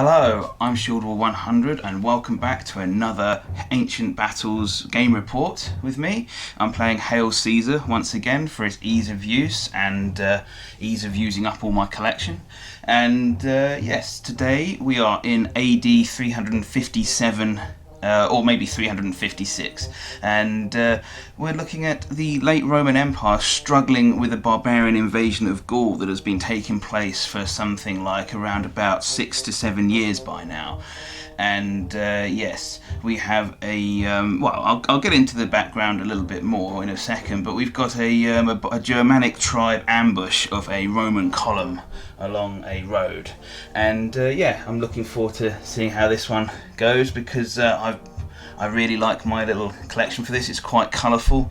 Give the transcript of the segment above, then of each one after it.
Hello, I'm Shieldwall100 and welcome back to another Ancient Battles game report with me. I'm playing Hail Caesar once again for its ease of use and ease of using up all my collection. And yes, today we are in AD 357 or maybe 356, and we're looking at the late Roman Empire struggling with a barbarian invasion of Gaul that has been taking place for something like around about 6 to 7 years by now. And yes, we have a well, I'll get into the background a little bit more in a second, but we've got a Germanic tribe ambush of a Roman column along a road, and yeah, I'm looking forward to seeing how this one goes, because I really like my little collection for this. It's quite colourful,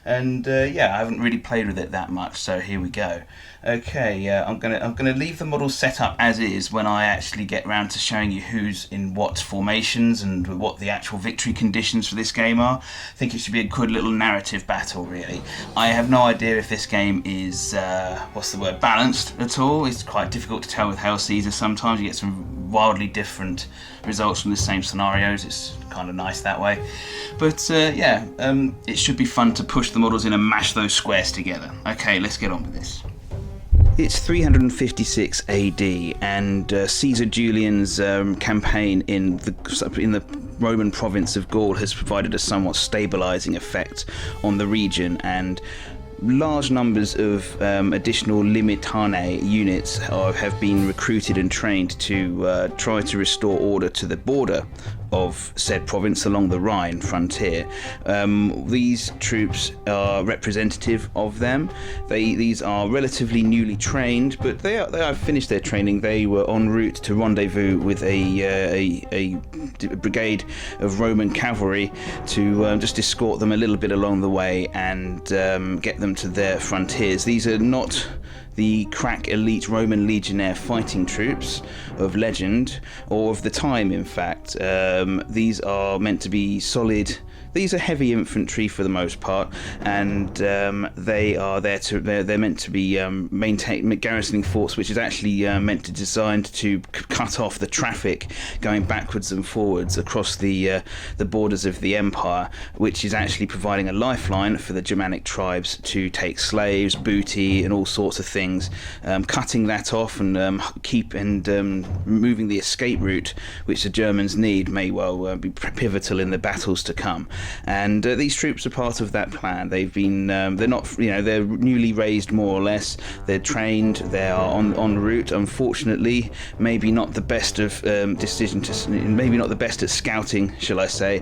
and yeah, I haven't really played with it that much, so here we go. Okay, I'm gonna leave the model set up as is when I actually get round to showing you who's in what formations and what the actual victory conditions for this game are. I think it should be a good little narrative battle, really. I have no idea if this game is balanced at all. It's quite difficult to tell with Hail Caesar. Sometimes you get some wildly different results from the same scenarios. It's kind of nice that way. But yeah, it should be fun to push the models in and mash those squares together. Okay, let's get on with this. It's 356 AD, and Caesar Julian's campaign in the Roman province of Gaul has provided a somewhat stabilising effect on the region, and large numbers of additional limitane units have been recruited and trained to try to restore order to the border of said province along the Rhine frontier. These troops are representative of them. These are relatively newly trained, but they have finished their training. They were en route to rendezvous with a brigade of Roman cavalry to just escort them a little bit along the way and get them to their frontiers. These are not the crack elite Roman legionnaire fighting troops of legend, or of the time in fact. These are meant to be solid. These are heavy infantry for the most part, and they are they're meant to be garrisoning force, which is actually designed to cut off the traffic going backwards and forwards across the borders of the empire, which is actually providing a lifeline for the Germanic tribes to take slaves, booty, and all sorts of things. Cutting that off and moving the escape route, which the Germans need, may well be pivotal in the battles to come. And these troops are part of that plan. They've been, they're not, they're newly raised more or less. They're trained. They are en route. Unfortunately, maybe not the best of maybe not the best at scouting, shall I say.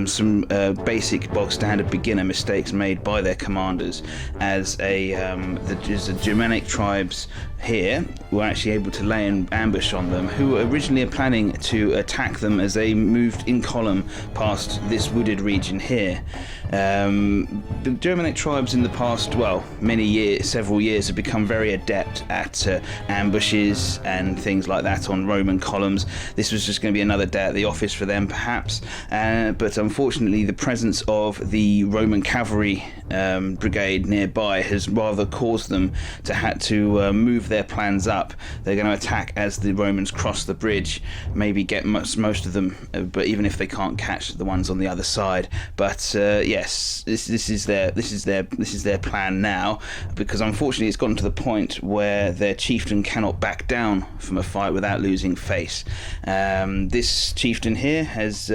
Some basic bog standard beginner mistakes made by their commanders, as the Germanic tribes here were actually able to lay an ambush on them, who were originally planning to attack them as they moved in column past this wooded region here. The Germanic tribes in the past, several years, have become very adept at ambushes and things like that on Roman columns. This was just going to be another day at the office for them, perhaps, but unfortunately the presence of the Roman cavalry brigade nearby has rather caused them to have to move their plans up. They're going to attack as the Romans cross the bridge, maybe get most of them, but even if they can't catch the ones on the other side. But yes, this is their plan now, because unfortunately it's gotten to the point where their chieftain cannot back down from a fight without losing face. This chieftain here has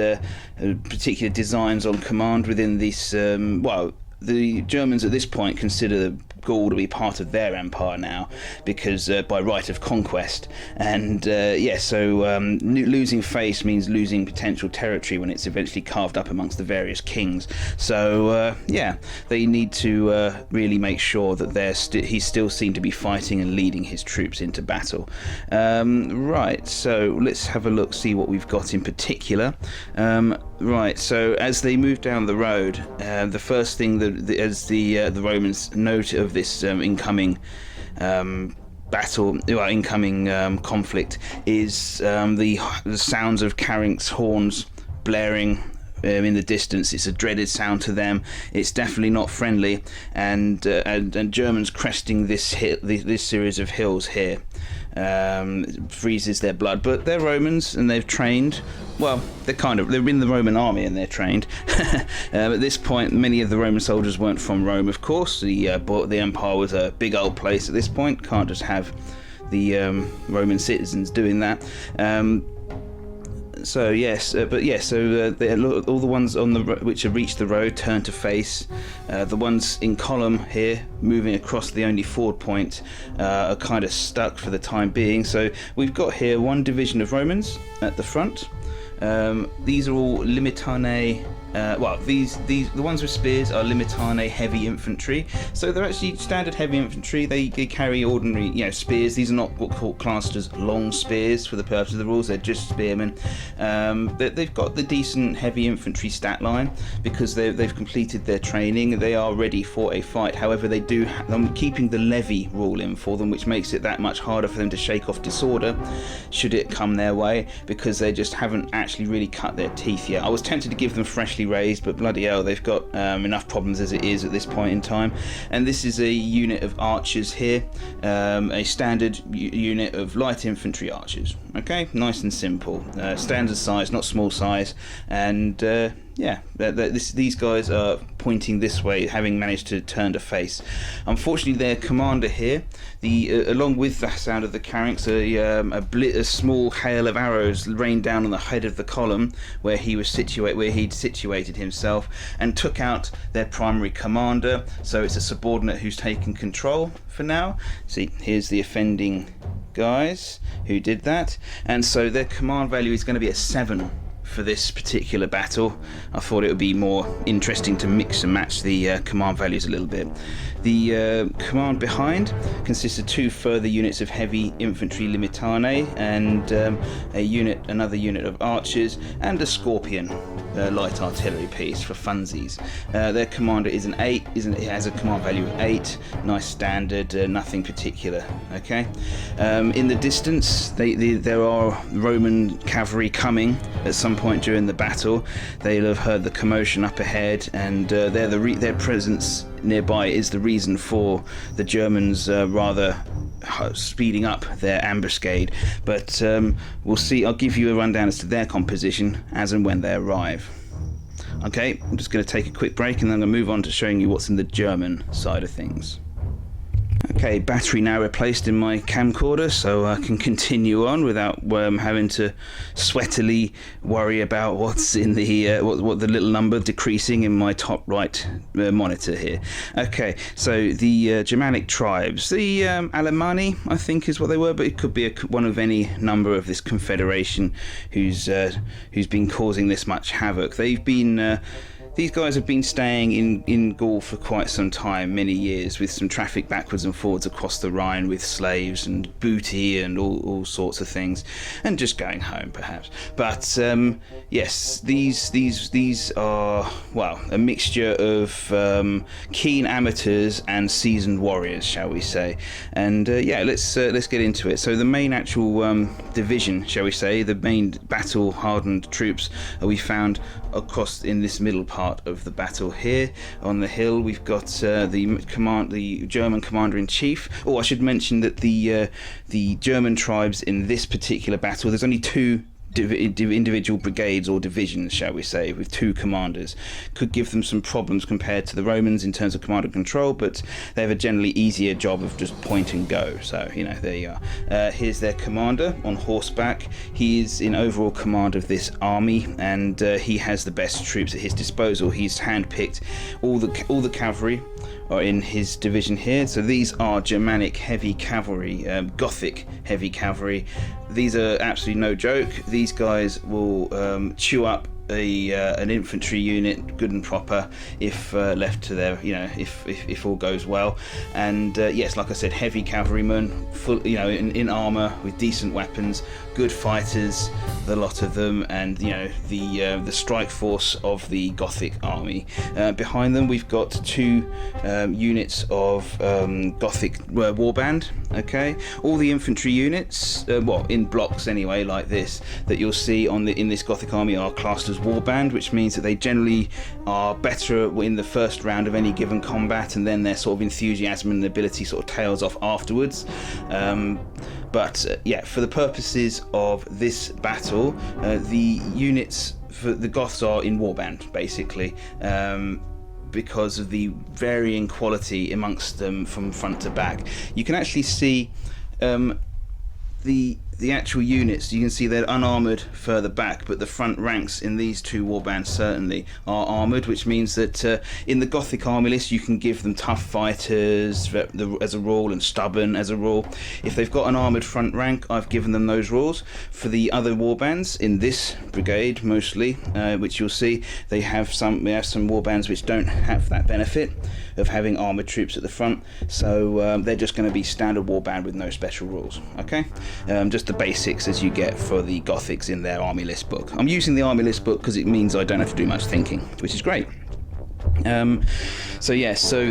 particular designs on command within this. The Germans at this point consider Gaul to be part of their empire now, because by right of conquest, and losing face means losing potential territory when it's eventually carved up amongst the various kings. So they need to really make sure that he's still seen to be fighting and leading his troops into battle. Right, so let's have a look, see what we've got in particular. Right, so as they move down the road, the first thing as the Romans note of this incoming conflict is the sounds of Carrick's horns blaring in the distance. It's a dreaded sound to them. It's definitely not friendly, and Germans cresting this series of hills here freezes their blood. But they're Romans and they've trained. Well, they're in the Roman army and they're trained. At this point, many of the Roman soldiers weren't from Rome, of course. The empire was a big old place at this point. Can't just have the Roman citizens doing that. So all the ones on which have reached the road turn to face. The ones in column here, moving across the only ford point, are kind of stuck for the time being. So we've got here one division of Romans at the front. These are all limitane. The ones with spears are limitane heavy infantry. So they're actually standard heavy infantry. They carry ordinary, spears. These are not what called classed as long spears for the purpose of the rules. They're just spearmen. They've got the decent heavy infantry stat line because they've completed their training. They are ready for a fight. However, they do. I'm keeping the levy rule in for them, which makes it that much harder for them to shake off disorder should it come their way, because they just haven't actually really cut their teeth yet. I was tempted to give them freshly raised, but bloody hell, they've got enough problems as it is at this point in time. And this is a unit of archers here, a standard unit of light infantry archers. Okay, nice and simple, standard size, not small size, and these guys are pointing this way, having managed to turn to face. Unfortunately, their commander here, along with the sound of the carrinks, a small hail of arrows rained down on the head of the column where he'd situated himself, and took out their primary commander. So it's a subordinate who's taken control for now. See, here's the offending guys who did that, and so their command value is going to be a 7 for this particular battle. I thought it would be more interesting to mix and match the command values a little bit. The command behind consists of 2 further units of heavy infantry limitane, and another unit of archers, and a scorpion light artillery piece for funsies. Their commander is an 8. It has a command value of 8. Nice standard, nothing particular. Okay. In the distance, there are Roman cavalry coming at some point during the battle. They'll have heard the commotion up ahead, and their presence nearby is the reason for the Germans rather speeding up their ambuscade. But we'll see. I'll give you a rundown as to their composition as and when they arrive. Okay, I'm just going to take a quick break, and then I'm going to move on to showing you what's in the German side of things. Okay, battery now replaced in my camcorder, so I can continue on without having to sweatily worry about what's in the what the little number decreasing in my top right monitor here. Okay, so the Germanic tribes, the Alemanni, I think is what they were, but it could be one of any number of this confederation who's been causing this much havoc. These guys have been staying in Gaul for quite some time, many years, with some traffic backwards and forwards across the Rhine with slaves and booty and all sorts of things, and just going home perhaps. But yes, these are, well, a mixture of keen amateurs and seasoned warriors, shall we say? And let's get into it. So the main actual division, shall we say, the main battle-hardened troops we found across in this middle part of the battle here on the hill. We've got the German commander-in-chief. Oh, I should mention that the German tribes in this particular battle, there's only 2 individual brigades or divisions, shall we say, with 2 commanders. Could give them some problems compared to the Romans in terms of command and control, but they have a generally easier job of just point and go. So, there you are. Here's their commander on horseback. He is in overall command of this army, and he has the best troops at his disposal. He's handpicked all the cavalry are in his division here. So these are Germanic heavy cavalry, Gothic heavy cavalry. These are absolutely no joke. These guys will chew up an infantry unit good and proper if left to their, if all goes well. And yes, like I said, heavy cavalrymen, full, in armor with decent weapons, good fighters, the lot of them, and the strike force of the Gothic army. Behind them, we've got 2 units of Gothic warband. Okay, all the infantry units, well, in blocks anyway, like this, that you'll see in this Gothic army are classed as warband, which means that they generally are better in the first round of any given combat, and then their sort of enthusiasm and ability sort of tails off afterwards. Yeah, for the purposes of this battle, the units for the Goths are in warband, basically. Because of the varying quality amongst them from front to back. You can actually see the actual units. You can see they're unarmoured further back, but the front ranks in these two warbands certainly are armoured, which means that in the Gothic army list you can give them tough fighters as a rule and stubborn as a rule. If they've got an armoured front rank, I've given them those rules. For the other warbands in this brigade mostly, which you'll see, we have some warbands which don't have that benefit of having armoured troops at the front, so they're just going to be standard warband with no special rules. Okay, just the basics as you get for the Gothics in their army list book. I'm using the army list book because it means I don't have to do much thinking, which is great. So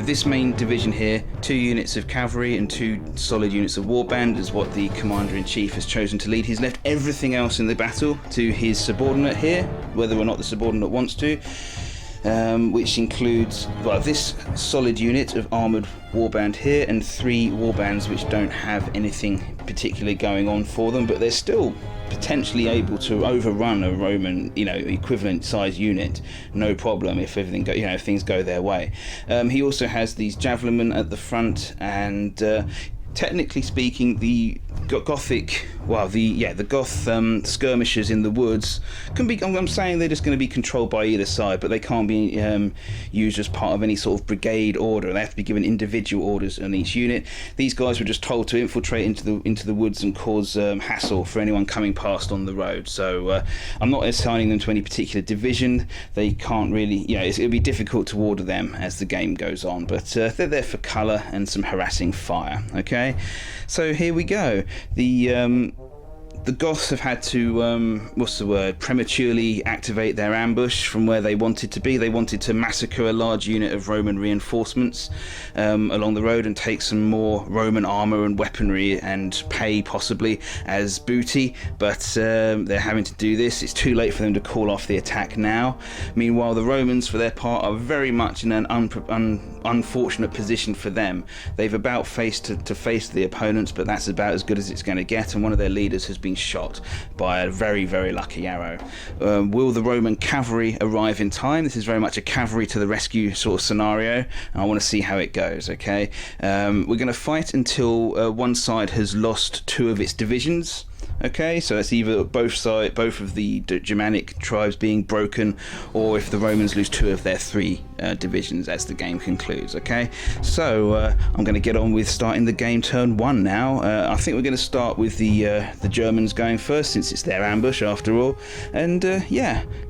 this main division here, 2 units of cavalry and 2 solid units of warband is what the commander-in-chief has chosen to lead. He's left everything else in the battle to his subordinate here, whether or not the subordinate wants to. Which includes, well, this solid unit of armoured warband here and 3 warbands which don't have anything particularly going on for them, but they're still potentially able to overrun a Roman, equivalent size unit, no problem if everything if things go their way. He also has these javelinmen at the front, and technically speaking, the Gothic, the Goth skirmishers in the woods can be, I'm saying they're just going to be controlled by either side, but they can't be used as part of any sort of brigade order. They have to be given individual orders on each unit. These guys were just told to infiltrate into the woods and cause hassle for anyone coming past on the road. So I'm not assigning them to any particular division. They can't really, it'll be difficult to order them as the game goes on, but they're there for colour and some harassing fire. Okay, so here we go. The Goths have had to, prematurely activate their ambush from where they wanted to be. They wanted to massacre a large unit of Roman reinforcements along the road and take some more Roman armour and weaponry and pay possibly as booty, but they're having to do this. It's too late for them to call off the attack now. Meanwhile, the Romans, for their part, are very much in an unfortunate position for them. They've about faced to face the opponents, but that's about as good as it's going to get, and one of their leaders has been shot by a very, very lucky arrow. Will the Roman cavalry arrive in time? This is very much a cavalry to the rescue sort of scenario, and I want to see how it goes. Okay, we're going to fight until one side has lost 2 of its divisions. Okay, so it's either both of the Germanic tribes being broken, or if the Romans lose 2 of their 3 divisions as the game concludes. Okay, so I'm going to get on with starting the game turn 1 now. I think we're going to start with the Germans going first, since it's their ambush after all, and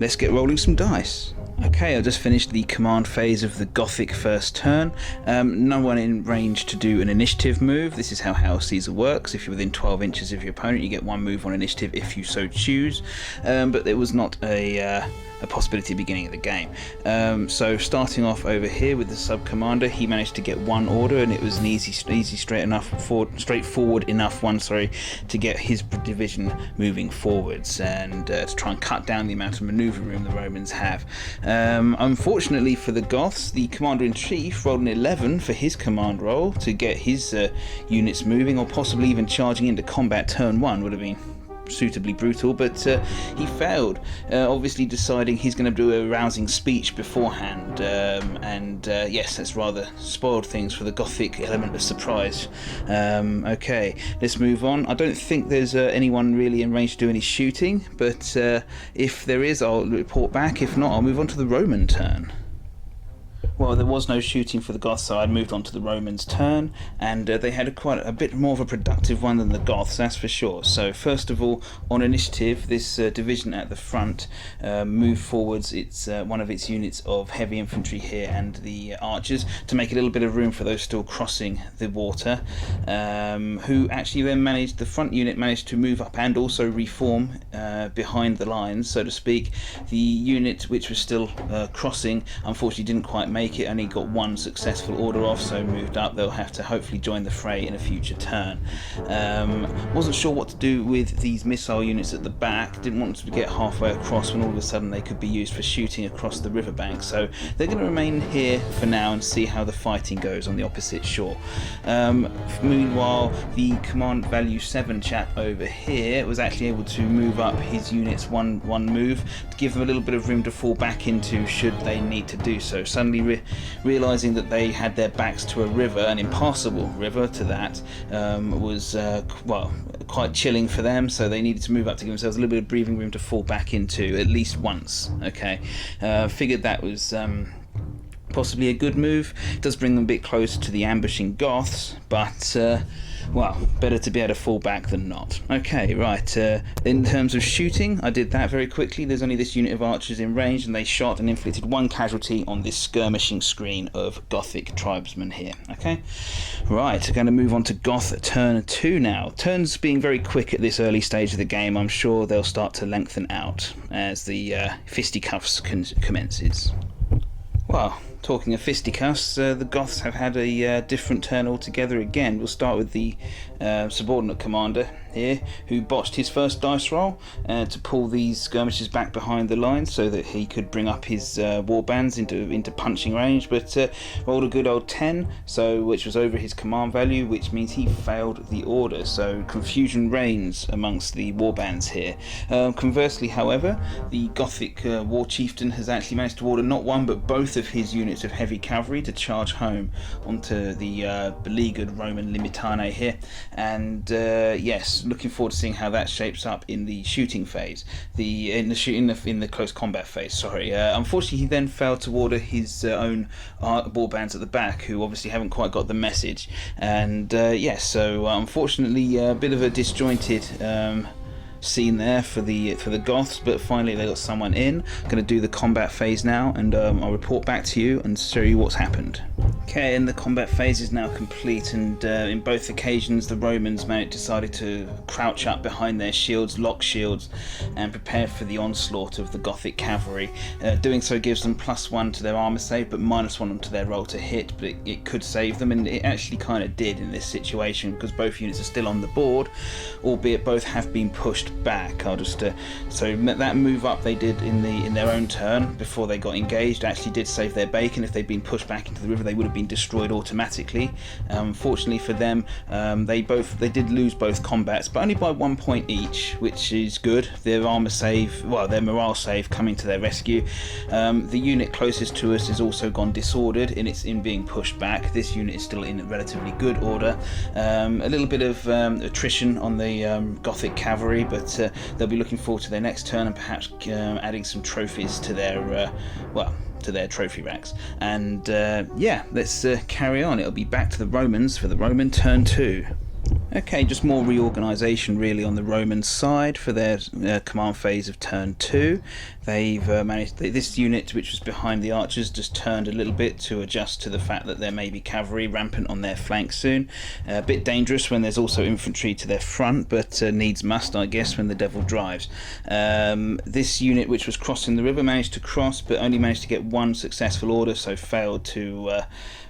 let's get rolling some dice. Okay, I just finished the command phase of the Gothic first turn. No one in range to do an initiative move. This is how Hail Caesar works. If you're within 12 inches of your opponent, you get 1 move on initiative if you so choose. But there was not a possibility at the beginning of the game. So starting off over here with the sub-commander, he managed to get 1 order, and it was an straightforward enough one, to get his division moving forwards and to try and cut down the amount of manoeuvre room the Romans have. Unfortunately for the Goths, the commander-in-chief rolled an 11 for his command roll to get his units moving, or possibly even charging into combat turn 1 would have been suitably brutal, but he failed, obviously deciding he's going to do a rousing speech beforehand, and yes, that's rather spoiled things for the Gothic element of surprise. Okay, let's move on. I don't think there's anyone really in range to do any shooting, but if there is, I'll report back. If not, I'll move on to the Roman turn. Well, there was no shooting for the Goths, so I moved on to the Romans' turn, and they had quite a bit more of a productive one than the Goths, that's for sure. So first of all, on initiative, this division at the front moved forwards one of its units of heavy infantry here and the archers to make a little bit of room for those still crossing the water, who actually then the front unit managed to move up and also reform behind the lines, so to speak. The unit which was still crossing unfortunately didn't quite make make it, only got one successful order off, so moved up. They'll have to hopefully join the fray in a future turn. Wasn't sure what to do with these missile units at the back, didn't want them to get halfway across when all of a sudden they could be used for shooting across the riverbank, so they're going to remain here for now and see how the fighting goes on the opposite shore. Meanwhile, the command value 7 chap over here was actually able to move up his units one move to give them a little bit of room to fall back into should they need to do so. Suddenly realizing that they had their backs to a river, an impassable river to that, was well, quite chilling for them, so they needed to move up to give themselves a little bit of breathing room to fall back into at least once. Okay, figured that was possibly a good move. It does bring them a bit closer to the ambushing Goths, but well, better to be able to fall back than not. Okay, right, in terms of shooting, I did that very quickly. There's only this unit of archers in range, and they shot and inflicted 1 casualty on this skirmishing screen of Gothic tribesmen here. Okay, right, we're going to move on to Goth at turn 2 now. Turns being very quick at this early stage of the game, I'm sure they'll start to lengthen out as the fisticuffs commences. Well, talking of fisticuffs, the Goths have had a different turn altogether again. We'll start with the subordinate commander here, who botched his first dice roll to pull these skirmishers back behind the lines so that he could bring up his warbands into punching range, but rolled a good old 10, which was over his command value, which means he failed the order, so confusion reigns amongst the warbands here. Conversely, however, the Gothic war chieftain has actually managed to order not one but both of his units of heavy cavalry to charge home onto the beleaguered Roman Limitane here, and yes, looking forward to seeing how that shapes up in the shooting phase, in the close combat phase. Sorry. Unfortunately, he then failed to order his own warbands at the back, who obviously haven't quite got the message, and yes, so unfortunately, a bit of a disjointed scene there for the Goths, but finally they got someone in. I'm going to do the combat phase now, and I'll report back to you and show you what's happened. Okay, and the combat phase is now complete, and in both occasions the Romans decided to crouch up behind their shields, lock shields, and prepare for the onslaught of the Gothic cavalry. Doing so gives them +1 to their armor save, but -1 to their roll to hit, but it could save them, and it actually kind of did in this situation, because both units are still on the board, albeit both have been pushed back. I'll just so that move up they did in their own turn before they got engaged actually did save their bacon. If they'd been pushed back into the river, they would have been destroyed automatically. Fortunately for them, they did lose both combats, but only by 1 point each, which is good. Their armor save, well, their morale save coming to their rescue. The unit closest to us has also gone disordered in being pushed back. This unit is still in relatively good order. A little bit of attrition on the Gothic cavalry, but they'll be looking forward to their next turn and perhaps adding some trophies to their to their trophy racks. And yeah, let's carry on. It'll be back to the Romans for the Roman turn 2. Okay, just more reorganisation really on the Roman side for their command phase of turn 2. They've managed, this unit which was behind the archers just turned a little bit to adjust to the fact that there may be cavalry rampant on their flank soon. A bit dangerous when there's also infantry to their front, but needs must, I guess, when the devil drives. This unit which was crossing the river managed to cross, but only managed to get 1 successful order, so failed to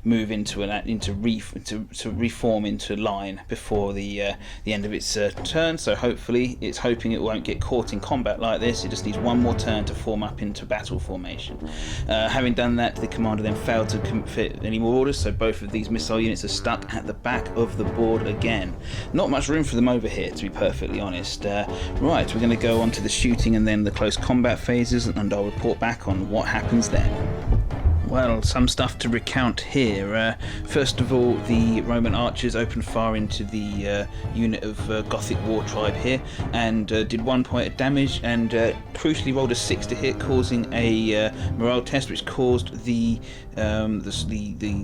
move to reform into line before the end of its turn. So hopefully, it's hoping it won't get caught in combat like this. It just needs 1 more turn to form up into battle formation. Having done that, the commander then failed to fit any more orders, so both of these missile units are stuck at the back of the board again. Not much room for them over here, to be perfectly honest. Right, we're going to go on to the shooting and then the close combat phases, and I'll report back on what happens then. Well, some stuff to recount here. First of all, the Roman archers opened fire into the unit of Gothic war tribe here, and did 1 point of damage, and crucially rolled a 6 to hit, causing a morale test, which caused the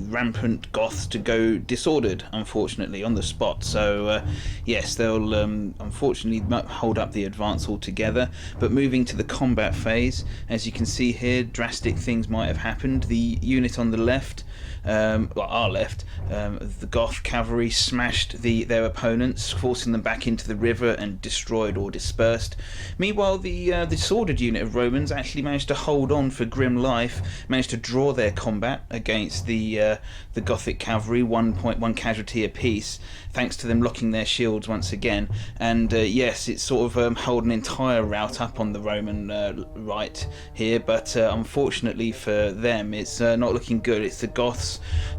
rampant Goths to go disordered, unfortunately, on the spot. So yes, they'll unfortunately hold up the advance altogether. But moving to the combat phase, as you can see here, drastic things might have happened. the unit on the left, well, our left, the Goth cavalry smashed their opponents, forcing them back into the river and destroyed or dispersed. Meanwhile, the disordered unit of Romans actually managed to hold on for grim life, managed to draw their combat against the Gothic cavalry, 1 casualty apiece, thanks to them locking their shields once again. And yes, it's sort of held an entire rout up on the Roman right here, but unfortunately for them, it's not looking good. It's the Goths'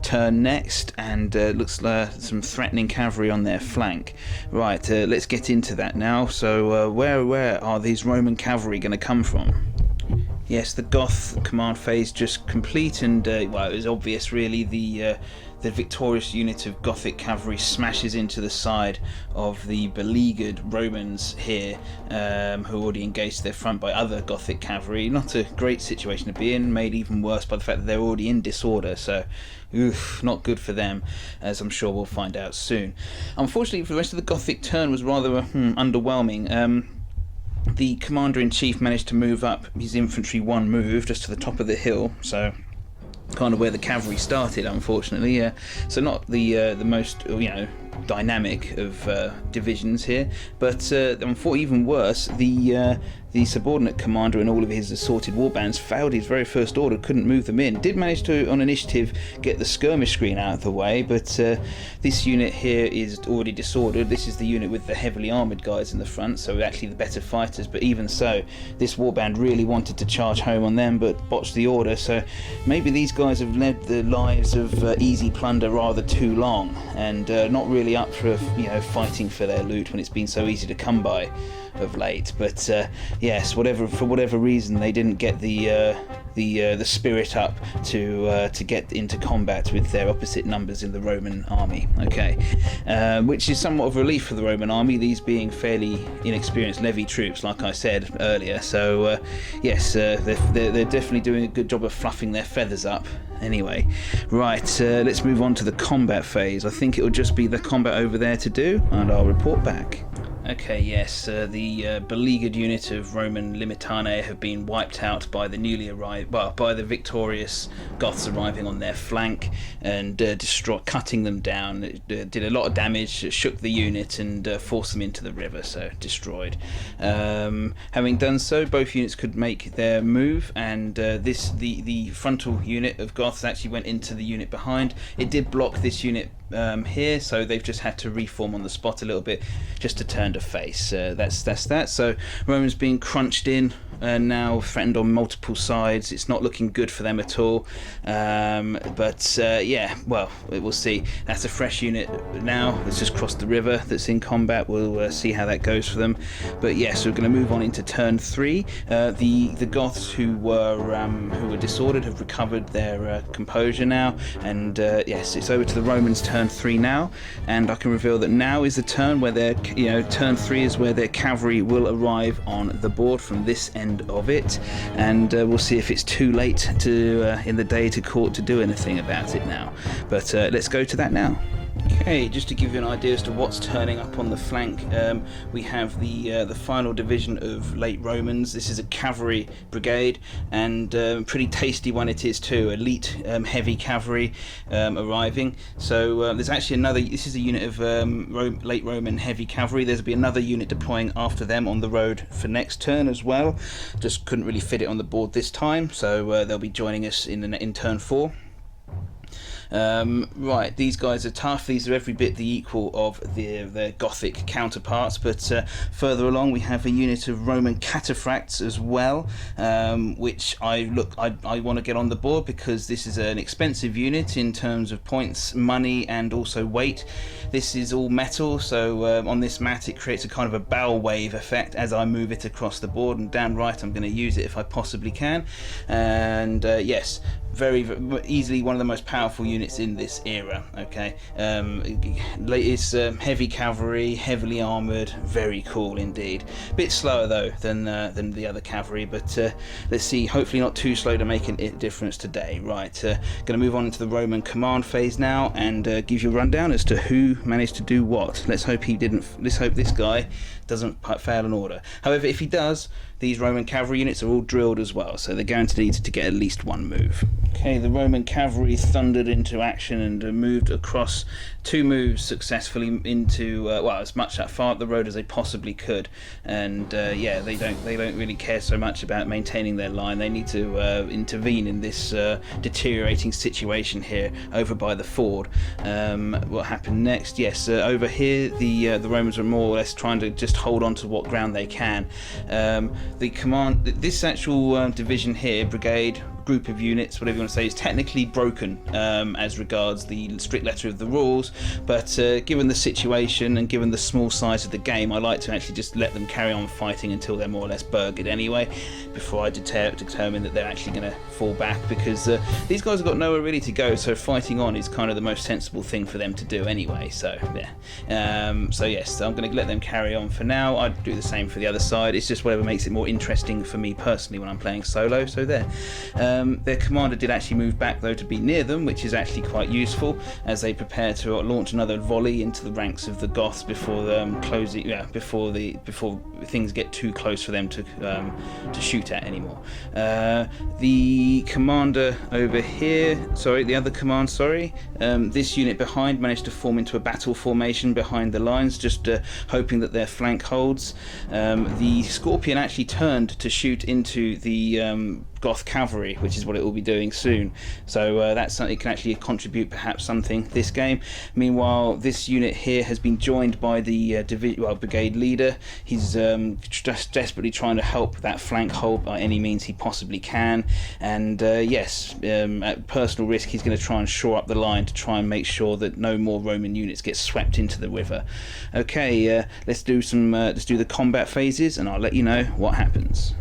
turn next, and looks like some threatening cavalry on their flank. Right, let's get into that now. So where are these Roman cavalry going to come from? Yes, the Goth command phase just complete, and well, it was obvious really. The victorious unit of Gothic cavalry smashes into the side of the beleaguered Romans here, who already engaged their front by other Gothic cavalry. Not a great situation to be in, made even worse by the fact that they're already in disorder, so oof, not good for them, as I'm sure we'll find out soon. Unfortunately, for the rest of the Gothic turn was rather underwhelming. The commander-in-chief managed to move up his infantry one move just to the top of the hill, so kind of where the cavalry started, unfortunately. So not the most, dynamic of divisions here, but even worse, the subordinate commander and all of his assorted warbands failed his very first order, couldn't move them in. Did manage to, on initiative, get the skirmish screen out of the way, but this unit here is already disordered. This is the unit with the heavily armoured guys in the front, so actually the better fighters, but even so, this warband really wanted to charge home on them, but botched the order, so maybe these guys have led the lives of easy plunder rather too long, and not really up for fighting for their loot when it's been so easy to come by of late. But yes, for whatever reason, they didn't get the spirit up to get into combat with their opposite numbers in the Roman army. Okay, which is somewhat of a relief for the Roman army, these being fairly inexperienced levy troops, like I said earlier. So yes, they're definitely doing a good job of fluffing their feathers up. Anyway, right, let's move on to the combat phase. I think it will just be the combat over there to do, and I'll report back. Okay, yes, the beleaguered unit of Roman Limitanae have been wiped out by the by the victorious Goths arriving on their flank and cutting them down. It did a lot of damage, shook the unit and forced them into the river, so destroyed. Having done so, both units could make their move, and the frontal unit of Goths actually went into the unit behind. It did block this unit here, so they've just had to reform on the spot a little bit just to turn to face. That's that. So Romans being crunched in and now threatened on multiple sides. It's not looking good for them at all, but yeah, well, we'll see. That's a fresh unit now that's just crossed the river that's in combat. We'll see how that goes for them, but yes, we're going to move on into turn 3. The Goths who were disordered have recovered their composure now, and yes, it's over to the Romans' turn 3 now, and I can reveal that now is the turn where turn 3 is where their cavalry will arrive on the board from this end of it, and we'll see if it's too late in the day to court to do anything about it now, but let's go to that now. Okay, just to give you an idea as to what's turning up on the flank, we have the final division of late Romans. This is a cavalry brigade, and pretty tasty one it is too. Elite heavy cavalry arriving. So there's actually another. This is a unit of late Roman heavy cavalry. There'll be another unit deploying after them on the road for next turn as well. Just couldn't really fit it on the board this time, so they'll be joining us in turn 4. Right, these guys are tough. These are every bit the equal of their Gothic counterparts, but further along we have a unit of Roman cataphracts as well, which I want to get on the board because this is an expensive unit in terms of points, money and also weight. This is all metal, so on this mat it creates a kind of a bow wave effect as I move it across the board, and damn right I'm going to use it if I possibly can. And yes, very easily one of the most powerful units in this era. Okay, it's heavy cavalry, heavily armoured, very cool indeed. Bit slower though than the other cavalry, but let's see, hopefully not too slow to make a difference today. Right, going to move on into the Roman command phase now and give you a rundown as to who managed to do what. Let's hope this guy doesn't fail an order. However, if he does, these Roman cavalry units are all drilled as well, so they're guaranteed to get at least one move. Okay, the Roman cavalry thundered into action and moved across 2 moves successfully into well, as much that far up the road as they possibly could. And yeah, they don't really care so much about maintaining their line. They need to intervene in this deteriorating situation here over by the ford. What happened next? Yes, over here the Romans were more or less trying to just hold on to what ground they can. This actual division here, brigade, group of units, whatever you want to say, is technically broken as regards the strict letter of the rules, but given the situation and given the small size of the game, I like to actually just let them carry on fighting until they're more or less burgered anyway, before I determine that they're actually going to fall back, because these guys have got nowhere really to go, so fighting on is kind of the most sensible thing for them to do anyway. So yeah, so yes, I'm going to let them carry on for now. I'd do the same for the other side. It's just whatever makes it more interesting for me personally when I'm playing solo. So there. Their commander did actually move back though to be near them, which is actually quite useful as they prepare to launch another volley into the ranks of the Goths before closing. Yeah, before things get too close for them to shoot at anymore. The commander over here, the other command, this unit behind managed to form into a battle formation behind the lines, just hoping that their flank holds. The Scorpion actually turned to shoot into the Goth cavalry, which is what it will be doing soon. So that's something that can actually contribute perhaps something this game. Meanwhile, this unit here has been joined by the brigade leader. He's just desperately trying to help that flank hold by any means he possibly can. And yes, at personal risk, he's going to try and shore up the line to try and make sure that no more Roman units get swept into the river. Okay, let's do the combat phases, and I'll let you know what happens.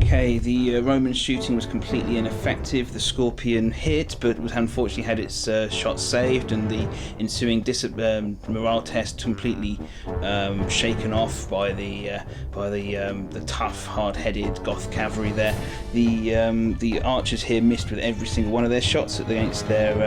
Okay, the Roman shooting was completely ineffective. The Scorpion hit, but unfortunately had its shot saved, and the ensuing morale test completely shaken off by the tough, hard-headed Goth cavalry there. The archers here missed with every single one of their shots against their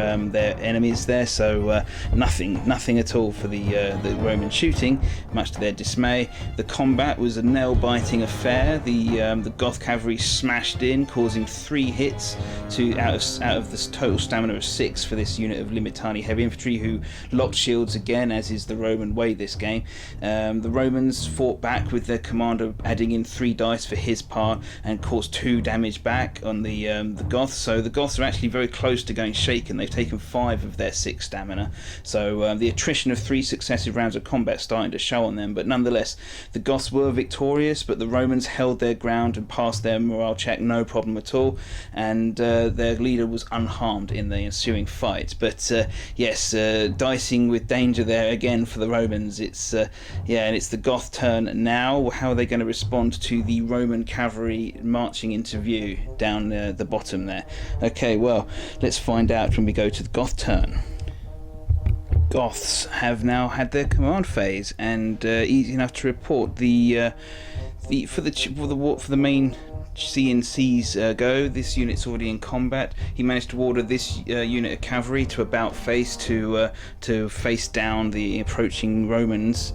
enemies there, so nothing at all for the Roman shooting, much to their dismay. The combat was a nail-biting affair. The Goth cavalry smashed in, causing 3 hits out of this total stamina of 6 for this unit of Limitani heavy infantry, who locked shields again, as is the Roman way this game. The Romans fought back with their commander adding in 3 dice for his part and caused 2 damage back on the Goths. So the Goths are actually very close to going shaken. They've taken 5 of their 6 stamina. So the attrition of 3 successive rounds of combat starting to show on them, but nonetheless the Goths were victorious, but the Romans held their ground and passed their morale check no problem at all, and their leader was unharmed in the ensuing fight. But yes, dicing with danger there again for the Romans. It's and it's the Goth turn now. How are they going to respond to the Roman cavalry marching into view down the bottom there? Okay, well, let's find out when we go to the Goth turn. Goths have now had their command phase, and easy enough to report. For the main CNC's go, this unit's already in combat. He managed to order this unit of cavalry to about face to face down the approaching Romans,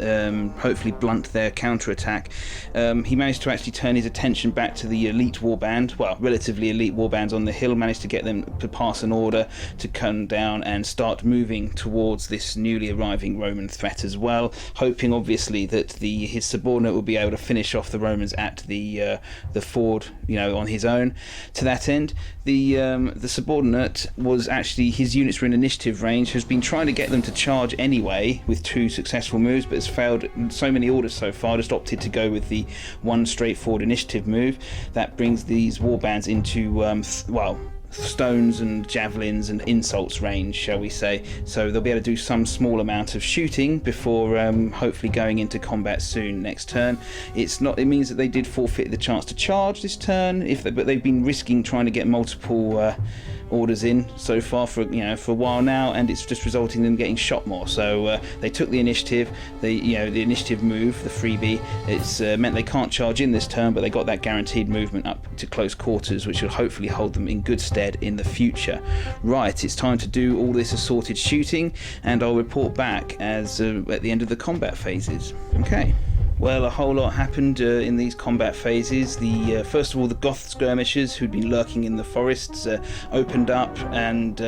hopefully blunt their counterattack. He managed to actually turn his attention back to the elite warband, relatively elite warbands on the hill, managed to get them to pass an order to come down and start moving towards this newly arriving Roman threat as well, hoping obviously that his subordinate will be able to finish off the Romans at the ford, on his own. To that end, the subordinate was actually, his units were in initiative range, has been trying to get them to charge anyway with 2 successful moves, but has failed so many orders so far, just opted to go with the one straightforward initiative move. That brings these warbands into stones and javelins and insults range, shall we say. So they'll be able to do some small amount of shooting before hopefully going into combat soon next turn. It means that they did forfeit the chance to charge this turn, but they've been risking trying to get multiple orders in so far for a while now, and it's just resulting in them getting shot more. So they took the initiative, the initiative move, the freebie. It's meant they can't charge in this turn, but they got that guaranteed movement up to close quarters, which will hopefully hold them in good stead in the future. Right, it's time to do all this assorted shooting, and I'll report back as at the end of the combat phases. Okay. Well, a whole lot happened in these combat phases. First of all, the Goth skirmishers who'd been lurking in the forests opened up and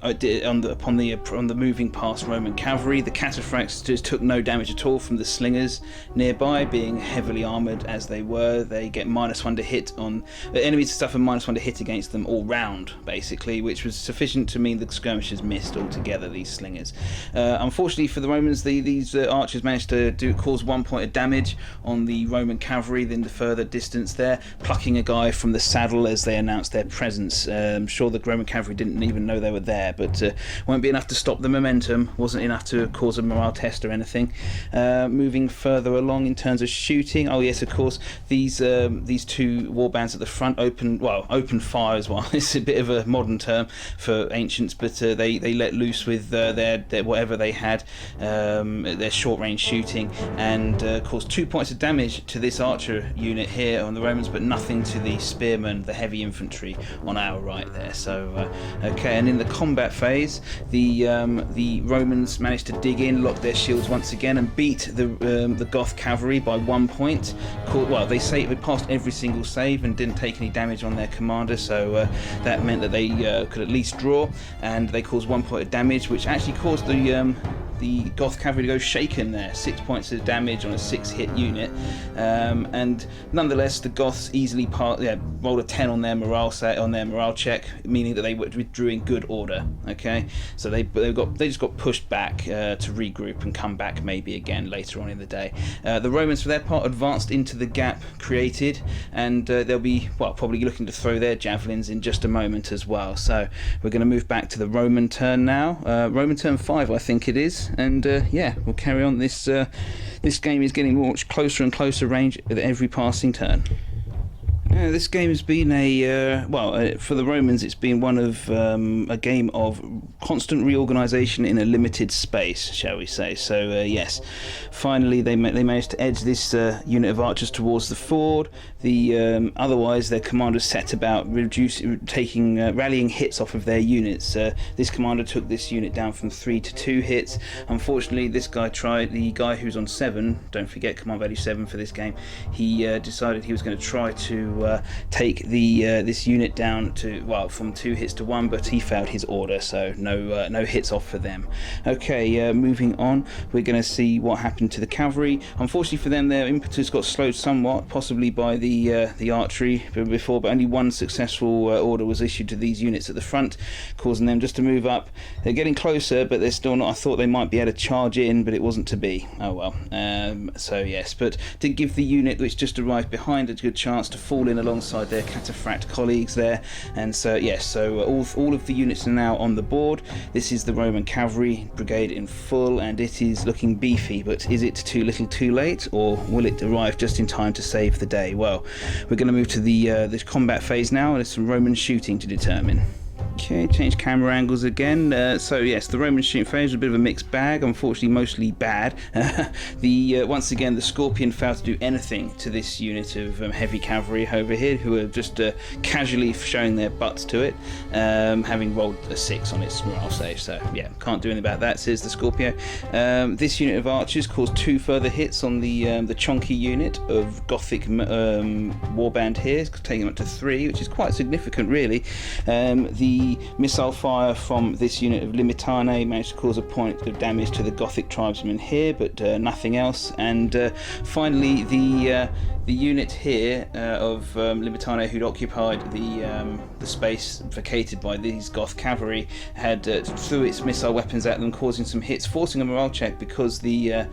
on the moving past Roman cavalry. The cataphracts just took no damage at all from the slingers nearby, being heavily armoured as they were. They get -1 to hit on the enemies, suffer -1 to hit against them all round, basically, which was sufficient to mean the skirmishers missed altogether, these slingers. Unfortunately for the Romans, these archers managed to cause 1 point of damage on the Roman cavalry in the further distance there, plucking a guy from the saddle as they announced their presence. I'm sure the Roman cavalry didn't even know they were there, but won't be enough to stop the momentum, wasn't enough to cause a morale test or anything. Moving further along in terms of shooting, oh yes, of course, these two warbands at the front open fire as well. It's a bit of a modern term for ancients, but they let loose with their whatever they had, their short range shooting, and caused 2 points of damage to this archer unit here on the Romans, but nothing to the spearmen, the heavy infantry on our right there. So okay, and in the combat phase, the Romans managed to dig in, lock their shields once again, and beat the Goth cavalry by 1 point. They passed every single save and didn't take any damage on their commander, so that meant that they could at least draw, and they caused 1 point of damage, which actually caused the Goth cavalry to go shaken there. 6 points of damage on a 6-hit unit, and nonetheless the Goths easily rolled a 10 on their morale check, meaning that they withdrew in good order. Okay, so they just got pushed back to regroup and come back maybe again later on in the day. The Romans, for their part, advanced into the gap created, and they'll be probably looking to throw their javelins in just a moment as well. So we're going to move back to the Roman turn now. Roman turn 5, I think it is. And we'll carry on. This game is getting much closer and closer range at every passing turn. This game has been for the Romans, it's been one of a game of constant reorganisation in a limited space, shall we say. So yes, finally they managed to edge this unit of archers towards the ford. Otherwise their commanders set about rallying hits off of their units. This commander took this unit down from 3 to 2 hits. Unfortunately, the guy who's on 7, don't forget command value 7 for this game, he decided he was going to try to take this unit down to from 2 hits to 1, but he failed his order, so no hits off for them. Okay, moving on, we're going to see what happened to the cavalry. Unfortunately for them, their impetus got slowed somewhat, possibly by the archery before, but only one successful order was issued to these units at the front, causing them just to move up. They're getting closer, but they're still not. I thought they might be able to charge in, but it wasn't to be. Oh well. So yes, but did give the unit which just arrived behind a good chance to fall in alongside their cataphract colleagues there, and so yes, so all of the units are now on the board. This is the Roman cavalry brigade in full, and it is looking beefy, but is it too little too late, or will it arrive just in time to save the day? Well, we're going to move to this combat phase now, and there's some Roman shooting to determine. Okay, change camera angles again. So yes, the Roman shooting phase was a bit of a mixed bag, unfortunately mostly bad. Once again, the Scorpion failed to do anything to this unit of heavy cavalry over here, who are just casually showing their butts to it, having rolled a 6 on its morale save. So yeah, can't do anything about that, says the Scorpio. This unit of archers caused 2 further hits on the chonky unit of Gothic warband here, taking them up to 3, which is quite significant really. The missile fire from this unit of Limitane managed to cause a point of damage to the Gothic tribesmen here, but nothing else. And finally, the unit here of Limitane, who'd occupied the space vacated by these Goth cavalry, had threw its missile weapons at them, causing some hits, forcing a morale check because the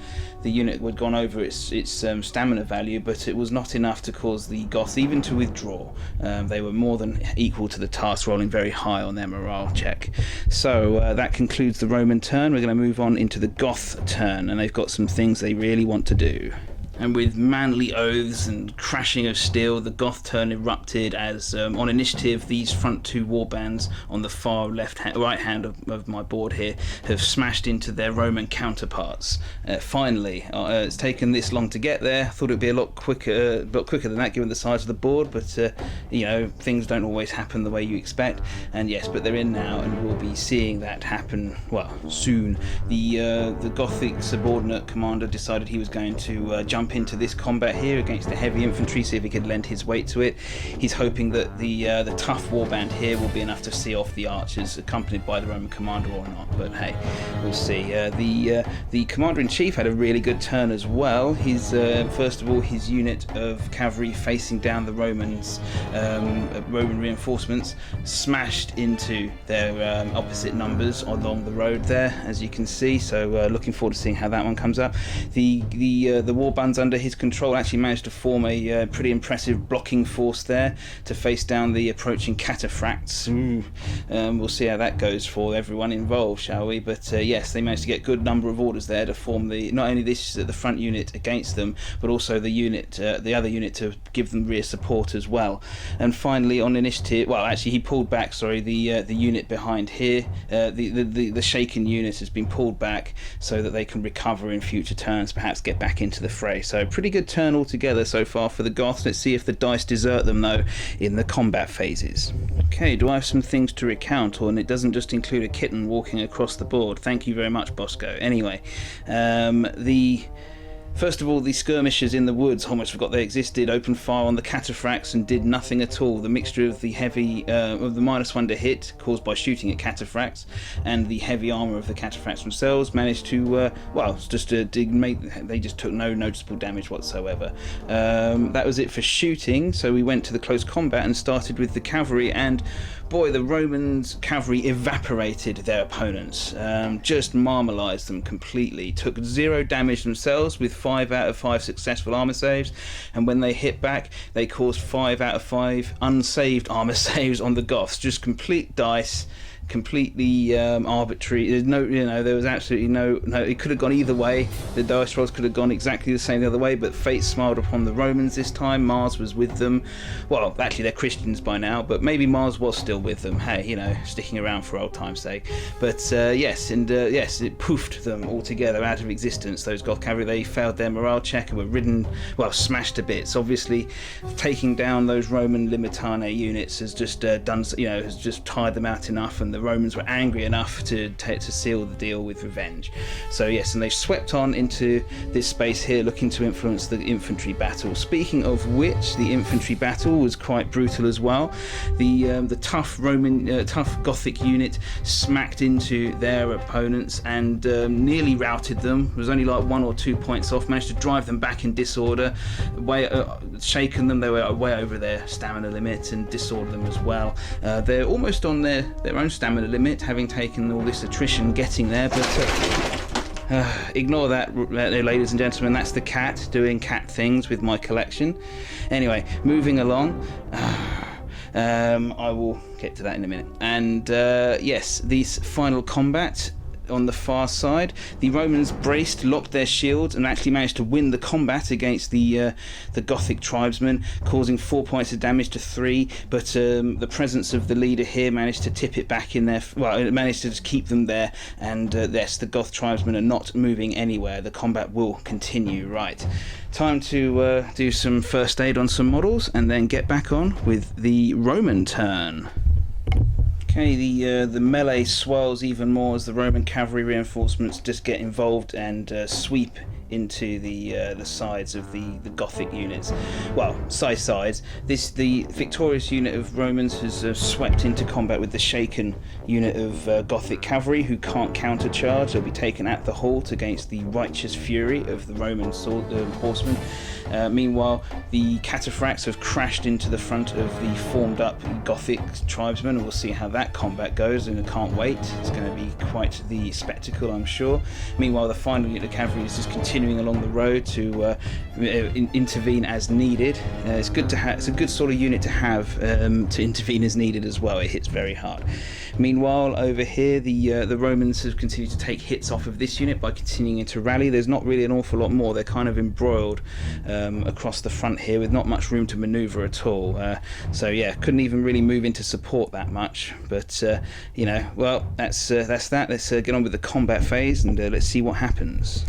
unit had gone over its stamina value, but it was not enough to cause the Goths even to withdraw. They were more than equal to the task, rolling very high on their morale check. So that concludes the Roman turn. We're going to move on into the Goth turn, and they've got some things they really want to do. And with manly oaths and crashing of steel, the Goth turn erupted as, on initiative, these front two warbands on the far right hand of my board here have smashed into their Roman counterparts. Finally, it's taken this long to get there. I thought it'd be a lot quicker than that, given the size of the board. But you know, things don't always happen the way you expect. And yes, but they're in now, and we'll be seeing that happen, well, soon. The Gothic subordinate commander decided he was going to jump into this combat here against the heavy infantry, see if he could lend his weight to it. He's hoping that the tough warband here will be enough to see off the archers accompanied by the Roman commander or not, but hey, we'll see. The commander-in-chief had a really good turn as well. His first of all, his unit of cavalry facing down the Roman reinforcements smashed into their opposite numbers along the road there, as you can see. So looking forward to seeing how that one comes up. The warbands under his control actually managed to form a pretty impressive blocking force there to face down the approaching cataphracts. We'll see how that goes for everyone involved, shall we? But yes, they managed to get a good number of orders there to form not only the front unit against them, but also the other unit to give them rear support as well. And finally, on initiative, well, actually he pulled back. Sorry, the unit behind here, the shaken unit has been pulled back so that they can recover in future turns, perhaps get back into the fray. So pretty good turn altogether so far for the Goths. Let's see if the dice desert them though in the combat phases. Okay, do I have some things to recount, and it doesn't just include a kitten walking across the board? Thank you very much, Bosco. Anyway, first of all, the skirmishers in the woods, almost forgot they existed, opened fire on the cataphracts and did nothing at all. The mixture of the heavy, of the -1 to hit caused by shooting at cataphracts and the heavy armour of the cataphracts themselves managed to, they just took no noticeable damage whatsoever. That was it for shooting, so we went to the close combat and started with the cavalry, and boy, the Romans cavalry evaporated their opponents, just marmalised them completely, took 0 damage themselves with 5 out of 5 successful armour saves, and when they hit back they caused 5 out of 5 unsaved armour saves on the Goths. Just complete dice, completely arbitrary. There's no, there was absolutely no. It could have gone either way. The dice rolls could have gone exactly the same the other way, but fate smiled upon the Romans this time. Mars was with them. Well, actually they're Christians by now, but maybe Mars was still with them. Hey, sticking around for old time's sake. But yes, it poofed them altogether out of existence. Those Goth cavalry, they failed their morale check and were smashed to bits. Obviously, taking down those Roman Limitane units has just has just tired them out enough, and the Romans were angry enough to seal the deal with revenge. So yes, and they swept on into this space here, looking to influence the infantry battle. Speaking of which, the infantry battle was quite brutal as well. The tough Gothic unit smacked into their opponents and nearly routed them. It was only like 1 or 2 points off. Managed to drive them back in disorder, shaken them. They were way over their stamina limit, and disordered them as well. They're almost on their own stamina limit, having taken all this attrition getting there, but ignore that, ladies and gentlemen. That's the cat doing cat things with my collection. Anyway, moving along. I will get to that in a minute. And yes, this final combat on the far side, the Romans braced, locked their shields, and actually managed to win the combat against the Gothic tribesmen, causing 4 points of damage to 3. But the presence of the leader here managed to tip it back in there. Well, it managed to just keep them there. And yes, the Goth tribesmen are not moving anywhere. The combat will continue. Right, time to do some first aid on some models, and then get back on with the Roman turn. Okay, the melee swells even more as the Roman cavalry reinforcements just get involved and sweep into the sides of the Gothic units. Well, sides. The victorious unit of Romans has swept into combat with the shaken unit of Gothic cavalry, who can't countercharge. They'll be taken at the halt against the righteous fury of the Roman horsemen. Meanwhile, the cataphracts have crashed into the front of the formed up Gothic tribesmen. We'll see how that combat goes, and I can't wait. It's going to be quite the spectacle, I'm sure. Meanwhile, the final unit of cavalry is just continuing continuing along the road to intervene as needed. It's good to have. It's a good sort of unit to have to intervene as needed as well. It hits very hard. Meanwhile, over here, the Romans have continued to take hits off of this unit by continuing to rally. There's not really an awful lot more. They're kind of embroiled across the front here with not much room to manoeuvre at all. So yeah, couldn't even really move into support that much. But you know, well, that's that. Let's get on with the combat phase and let's see what happens.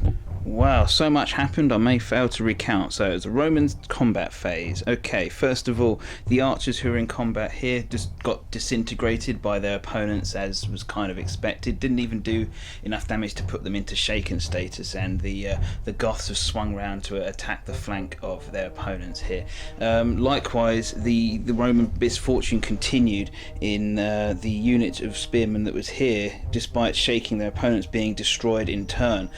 Wow, so much happened I may fail to recount. So it was a Roman combat phase. Okay, first of all, the archers who are in combat here just got disintegrated by their opponents, as was kind of expected. Didn't even do enough damage to put them into shaken status, and the Goths have swung round to attack the flank of their opponents here. Likewise, the Roman misfortune continued in the unit of spearmen that was here, despite shaking their opponents being destroyed in turn.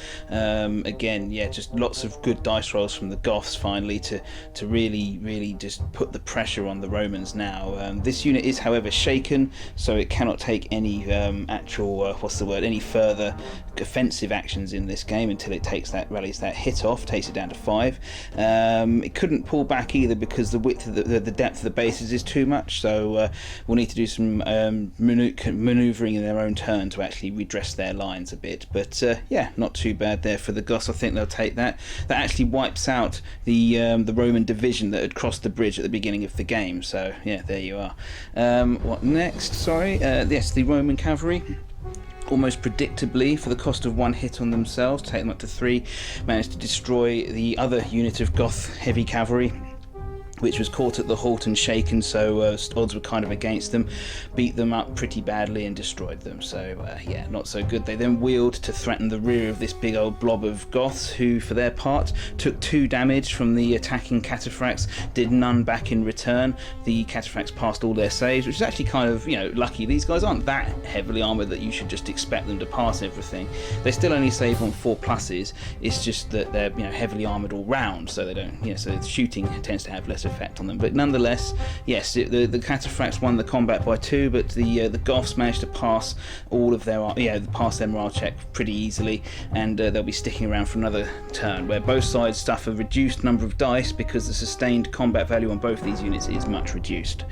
Again, yeah, just lots of good dice rolls from the Goths finally to really just put the pressure on the Romans now. This unit is, however, shaken, so it cannot take any actual any further offensive actions in this game until it rallies that hit off, takes it down to 5. It couldn't pull back either because the width of the depth of the bases is too much, so we'll need to do some manoeuvring in their own turn to actually redress their lines a bit. But yeah, not too bad there for the Goths. I think they'll take that. That actually wipes out the Roman division that had crossed the bridge at the beginning of the game. So yeah, there you are. What next? Sorry. Yes, the Roman cavalry. Almost predictably, for the cost of 1 hit on themselves, take them up to 3, managed to destroy the other unit of Goth heavy cavalry, which was caught at the halt and shaken, so odds were kind of against them. Beat them up pretty badly and destroyed them, so yeah, not so good. They then wheeled to threaten the rear of this big old blob of Goths, who for their part took 2 damage from the attacking cataphracts, did none back in return. The cataphracts passed all their saves, which is actually kind of, you know, lucky. These guys aren't that heavily armoured that you should just expect them to pass everything. They still only save on 4 pluses. It's just that they're, you know, heavily armoured all round, so they don't, you know, so shooting tends to have less effect on them. But nonetheless, yes, the cataphracts won the combat by 2, but the Goths managed to pass all of their pass their morale check pretty easily, and they'll be sticking around for another turn, where both sides stuff a reduced number of dice because the sustained combat value on both these units is much reduced.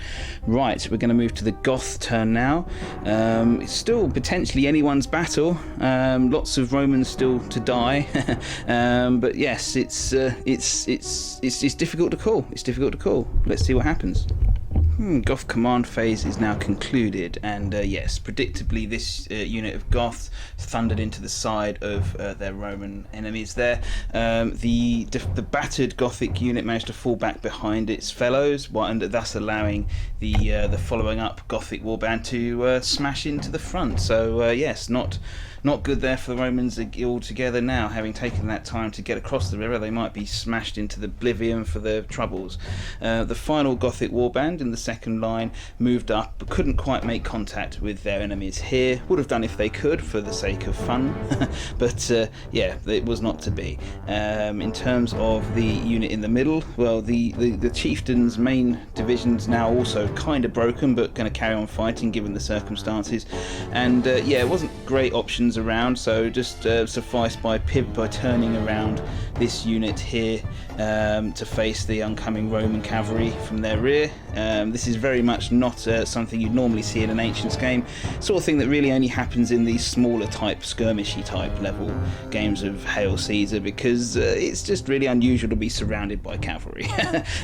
Right, we're going to move to the Goth turn now. It's still potentially anyone's battle. Lots of Romans still to die, but yes, it's difficult to call. It's difficult to call. Let's see what happens. Goth command phase is now concluded, and yes, predictably this unit of Goths thundered into the side of their Roman enemies there. The battered Gothic unit managed to fall back behind its fellows, and thus allowing the following up Gothic warband to smash into the front. So yes, not good there for the Romans altogether now. Having taken that time to get across the river, they might be smashed into the oblivion for their troubles. The final Gothic warband in the second line moved up, but couldn't quite make contact with their enemies here. Would have done if they could, for the sake of fun, but yeah, it was not to be. In terms of the unit in the middle, well, the chieftain's main division's now also kind of broken, but going to carry on fighting given the circumstances. And yeah, it wasn't great options around, so just sufficed by turning around this unit here to face the oncoming Roman cavalry from their rear. This is very much not something you'd normally see in an Ancients game, sort of thing that really only happens in these smaller type, skirmishy type level games of Hail Caesar, because it's just really unusual to be surrounded by cavalry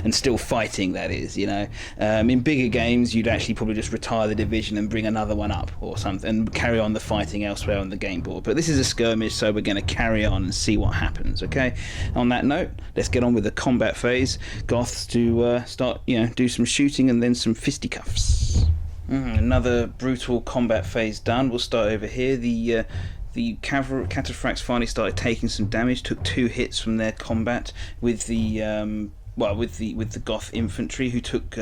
and still fighting, that is, you know. In bigger games you'd actually probably just retire the division and bring another one up or something and carry on the fighting elsewhere on the game board, but this is a skirmish, so we're going to carry on and see what happens. Okay, on that note, let's get on with the combat phase. Goths to start, you know, do some shooting and then some fisticuffs. Another brutal combat phase done. We'll start over here. The cataphracts finally started taking some damage, took 2 hits from their combat with the with the Goth infantry, who took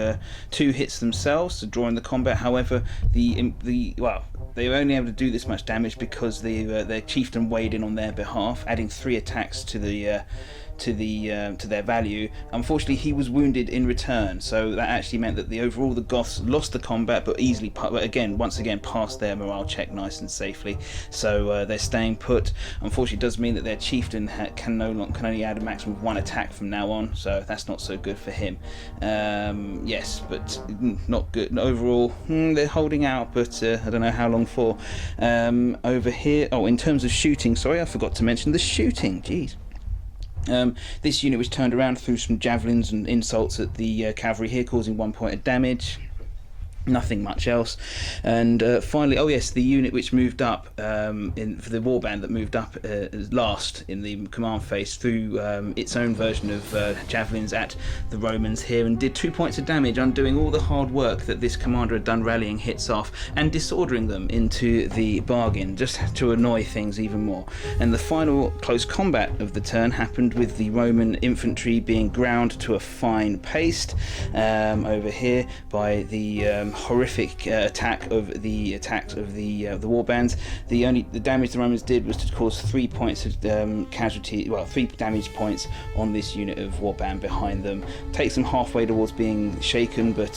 2 hits themselves to draw in the combat. However, they were only able to do this much damage because their chieftain weighed in on their behalf, adding 3 attacks to the to their value. Unfortunately, he was wounded in return, so that actually meant that overall the Goths lost the combat, but once again passed their morale check nice and safely. So they're staying put. Unfortunately, it does mean that their chieftain can only add a maximum of 1 attack from now on, so that's not so good for him. Yes, but not good overall. They're holding out, but I don't know how long for. Over here, in terms of shooting, sorry, I forgot to mention the shooting. Jeez. This unit was turned around, threw some javelins and insults at the cavalry here, causing 1 point of damage. Nothing much else. And finally, the unit which moved up for the warband that moved up last in the command phase threw its own version of javelins at the Romans here and did 2 points of damage, undoing all the hard work that this commander had done rallying hits off and disordering them into the bargain, just to annoy things even more. And the final close combat of the turn happened with the Roman infantry being ground to a fine paste over here by the horrific attacks of the warbands. The damage the Romans did was to cause 3 points of casualty, 3 damage points on this unit of warband behind them. Takes them halfway towards being shaken, but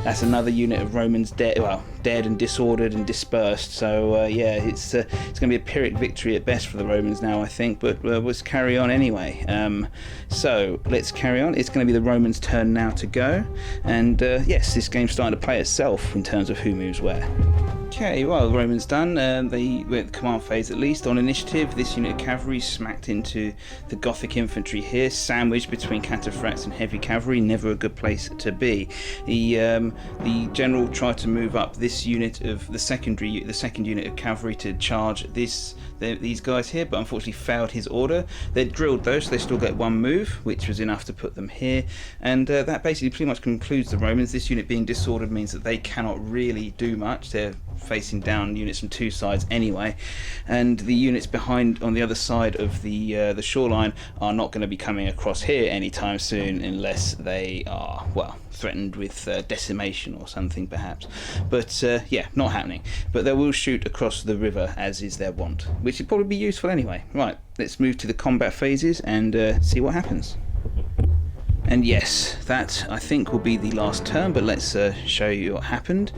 that's another unit of Romans dead and disordered and dispersed. So it's going to be a Pyrrhic victory at best for the Romans now, I think, but let's carry on anyway. So let's carry on. It's going to be the Romans' turn now to go, and yes, this game's starting to play itself in terms of who moves where. Okay, well, the Romans done. They went the command phase at least. On initiative, this unit of cavalry smacked into the Gothic infantry here, sandwiched between cataphracts and heavy cavalry. Never a good place to be. The general tried to move up this unit of the second unit of cavalry to charge these guys here, but unfortunately failed his order. They're drilled though, so they still get 1 move, which was enough to put them here. And that basically pretty much concludes the Romans. This unit being disordered means that they cannot really do much. They're facing down units from 2 sides anyway, and the units behind on the other side of the shoreline are not going to be coming across here anytime soon, unless they are threatened with decimation or something perhaps. But not happening. But they will shoot across the river as is their wont, which would probably be useful anyway. Right, let's move to the combat phases and see what happens. And yes, that I think will be the last turn, but let's show you what happened.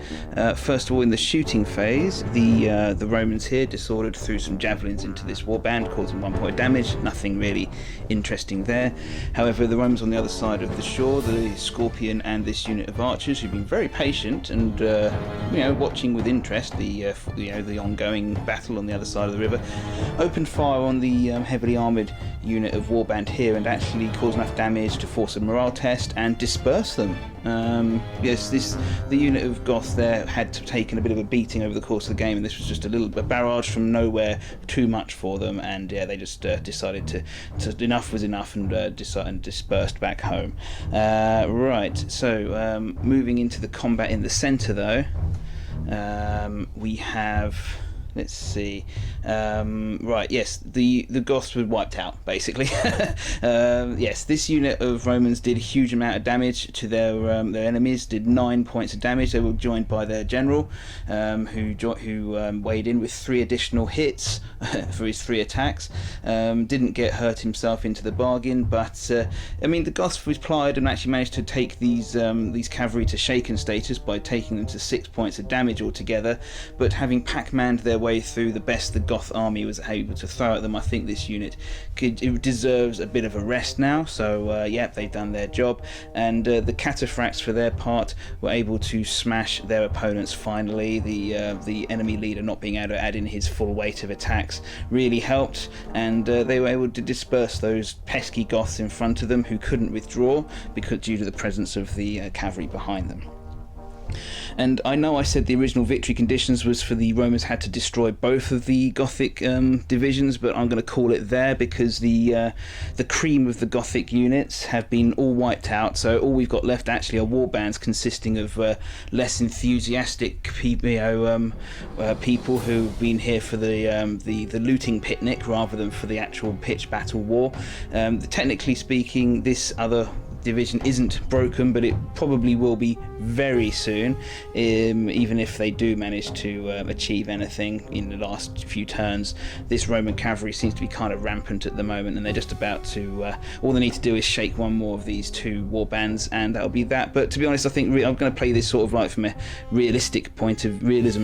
First of all, in the shooting phase, the Romans here disordered, threw some javelins into this warband, causing 1 point of damage. Nothing really interesting there. However, the Romans on the other side of the shore, the Scorpion and this unit of archers, who've been very patient and watching with interest the ongoing battle on the other side of the river, opened fire on the heavily armoured unit of warband here and actually caused enough damage to force a morale test and disperse them. The unit of Goth there had taken a bit of a beating over the course of the game, and this was just a barrage from nowhere, too much for them, and they just decided to enough was enough and dispersed back home. Right, so moving into the combat in the centre though, we have. Let's see. Right, yes, the Goths were wiped out, basically. Yes, this unit of Romans did a huge amount of damage to their enemies, did 9 points of damage. They were joined by their general, who weighed in with 3 additional hits for his 3 attacks. Didn't get hurt himself into the bargain, but the Goths replied and actually managed to take these cavalry to shaken status by taking them to 6 points of damage altogether. But having pack-manned their way through the best the Goth army was able to throw at them, I think this unit deserves a bit of a rest now. So they've done their job, and the cataphracts for their part were able to smash their opponents finally. The enemy leader not being able to add in his full weight of attacks really helped, and they were able to disperse those pesky Goths in front of them who couldn't withdraw due to the presence of the cavalry behind them. And I know I said the original victory conditions was for the Romans had to destroy both of the Gothic divisions, but I'm going to call it there because the cream of the Gothic units have been all wiped out. So all we've got left actually are warbands consisting of less enthusiastic people who've been here for the looting picnic rather than for the actual pitched battle war. Technically speaking, this other division isn't broken, but it probably will be very soon, even if they do manage to achieve anything in the last few turns. This Roman cavalry seems to be kind of rampant at the moment, and they're just about to all they need to do is shake one more of these 2 war bands, and that'll be that. But to be honest, I think I'm going to play this sort of like from a realism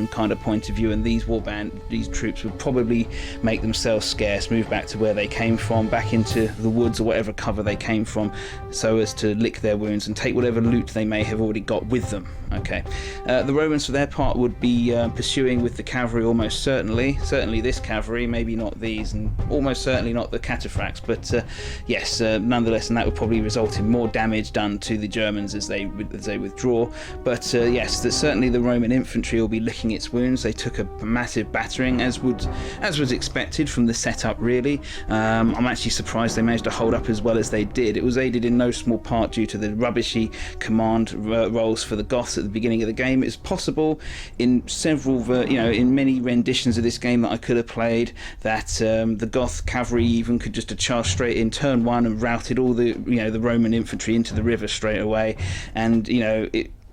kind of point of view, and these troops will probably make themselves scarce, move back to where they came from, back into the woods or whatever cover they came from, so as to lick their wounds and take whatever loot they may have already got with them. Okay, the Romans for their part would be pursuing with the cavalry almost certainly this cavalry, maybe not these, and almost certainly not the cataphracts, but yes, nonetheless, and that would probably result in more damage done to the Germans as they withdraw. But yes, certainly the Roman infantry will be licking its wounds. They took a massive battering, as was expected from the setup, really. I'm actually surprised they managed to hold up as well as they did. It was aided in no small part due to the rubbishy command rolls for the Goths at the beginning of the game. It's possible in in many renditions of this game that I could have played that the Goth cavalry even could just charge straight in turn 1 and routed all the the Roman infantry into the river straight away, and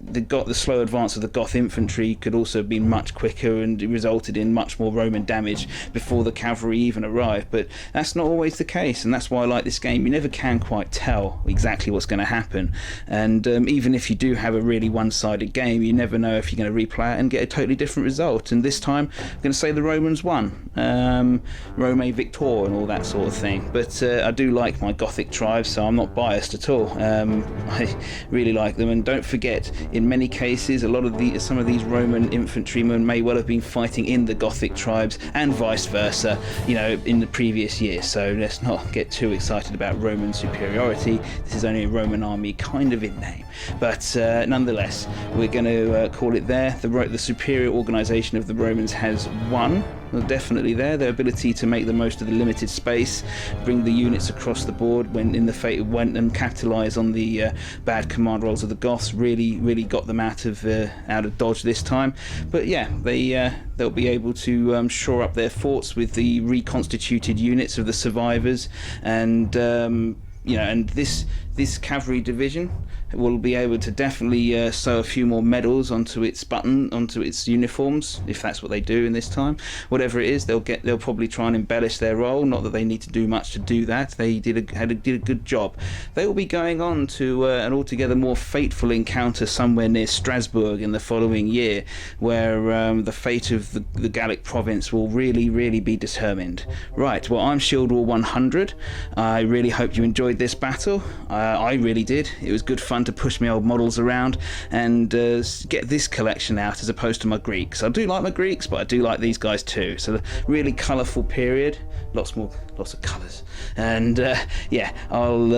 the slow advance of the Goth infantry could also have been much quicker, and it resulted in much more Roman damage before the cavalry even arrived. But that's not always the case, and that's why I like this game. You never can quite tell exactly what's going to happen, and even if you do have a really one-sided game, you never know if you're going to replay it and get a totally different result. And this time I'm going to say the Romans won, Rome Victor and all that sort of thing. But I do like my Gothic tribes, so I'm not biased at all. I really like them, and don't forget, in many cases, some of these Roman infantrymen may well have been fighting in the Gothic tribes, and vice versa, in the previous year. So let's not get too excited about Roman superiority. This is only a Roman army kind of in name. But nonetheless, we're going to call it there. The superior organisation of the Romans has won. Definitely there. Their ability to make the most of the limited space, bring the units across the board when in the fate went, and capitalise on the bad command rolls of the Goths really got them out of dodge this time. But yeah, they'll be able to shore up their forts with the reconstituted units of the survivors, and and this cavalry division will be able to definitely sew a few more medals onto its uniforms, if that's what they do in this time. Whatever it is, they'll probably try and embellish their role. Not that they need to do much to do that. They did a good job. They will be going on to an altogether more fateful encounter somewhere near Strasbourg in the following year, where the fate of the Gallic province will really be determined. Right, well, I'm Shield War 100. I really hope you enjoyed this battle. I really did. It was good fun to push my old models around and get this collection out as opposed to my Greeks. I do like my Greeks, but I do like these guys too. So, really colourful period, lots of colours, and yeah, I'll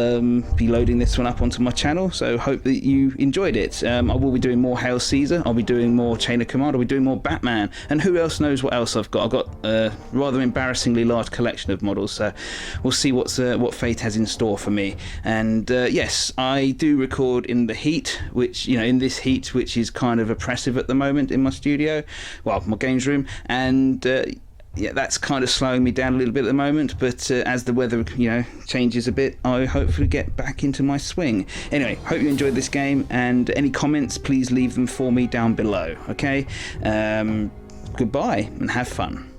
be loading this one up onto my channel, so hope that you enjoyed it. I will be doing more Hail Caesar, I'll be doing more Chain of Command, I'll be doing more Batman, and who else knows what else I've got. I've got a rather embarrassingly large collection of models, so we'll see what fate has in store for me. And yes, I do record in the heat, which in this heat, which is kind of oppressive at the moment in my studio, well, my games room, and yeah, that's kind of slowing me down a little bit at the moment, but as the weather changes a bit, I hopefully get back into my swing. Anyway, hope you enjoyed this game, and any comments, please leave them for me down below. Okay, goodbye and have fun.